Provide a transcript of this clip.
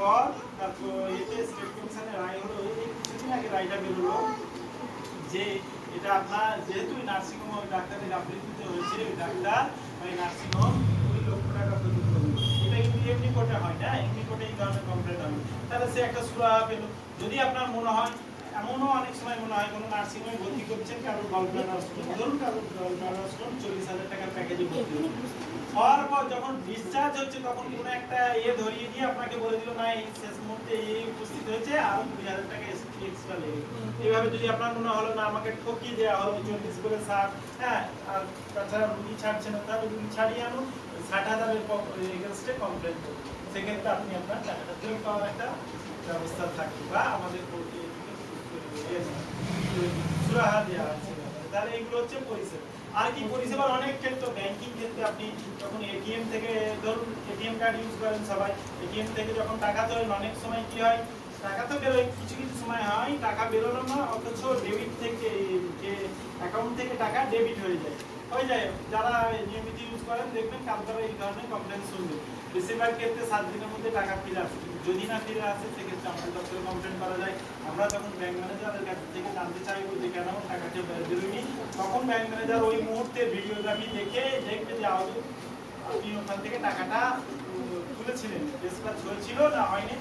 পর তারপর এতে স্টেট কমিশনের রায় হলো এই কিছুদিন আগে রায়টা বেরোলো যে এটা আপনার যেহেতু নার্সিংহোম ওই ডাক্তারের গাফিলতিতে হয়েছে ওই ডাক্তার ওই নার্সিংহোম 2 লক্ষ টাকা প্রদান করবে। এটা কিন্তু এমনি কোর্টে হয় না, এমনি কোর্টে এই ধরনের কমপ্লেন হবে, তাহলে সে একটা সুরাহা পেল। যদি আপনার মনে হয়, এমনও অনেক সময় মনে হয় কোনো নার্সিংহোমে ভর্তি করছেন কারোর গলব্লাডার স্টোন, ধরুন কারোর গলব্লাডার স্টোন 40,000 টাকার প্যাকেজে ভর্তি হচ্ছে, হওয়ার পর যখন ডিসচার্জ হচ্ছে তখন কোনো একটা ধরিয়ে দিয়ে আপনাকে বলে দিল না এই শেষ মুহূর্তে উপস্থিত হয়েছে আরো 20,000 টাকা এক্সট্রা লেগে। এইভাবে যদি আপনার মনে হলো না আমাকে ঠকিয়ে দেওয়া হলো 40 করে 60, হ্যাঁ, আর তাছাড়া রুগী ছাড়ছে না, তাহলে রুগী ছাড়িয়ে আনুন, 60,000-এর এগেনস্টে কমপ্লেন করুন। সেক্ষেত্রে আপনি আপনার টাকাটা ফেরত পাওয়ার একটা ব্যবস্থা থাকবে বা আমাদের কোর্টে সুরাহা দেওয়া আছে। তাহলে এগুলো হচ্ছে পরিষেবা। আর কি পরিষেবার অনেক ক্ষেত্রে, ব্যাংকিং ক্ষেত্রে আপনি যখন এটিএম থেকে, ধরুন এটিএম কার্ড ইউজ করেন সবাই, এটিএম থেকে যখন টাকা তোলেন অনেক সময় কি হয়, টাকা তো বেরোয়, কিছু কিছু সময় হয় টাকা বেরোলো না অথচ ডেবিট থেকে, যে অ্যাকাউন্ট থেকে টাকা ডেবিট হয়ে যায়। যারা নিয়মিত ইউজ করেন দেখবেন কারো এই ধরনের কমপ্লেন শুনবে। বেশিরভাগ ক্ষেত্রে 7 দিনের মধ্যে টাকা ফিরে আসে, যদি না ফিরে আসে সেক্ষেত্রে আমাদের দপ্তরে কমপ্লেন করা যায়। আমরা তখন ব্যাংক ম্যানেজারের কাছ থেকে জানতে চাইবো যে কেন টাকাটা বেরোয়নি, তখন ব্যাংক ম্যানেজার ওই মুহূর্তে ভিডিওগ্রাফি দেখে দেখবে যে আপনি ওখান থেকে টাকাটা তুলেছিলেন, ডিসপ্যাচ হয়েছিল না হয়নি।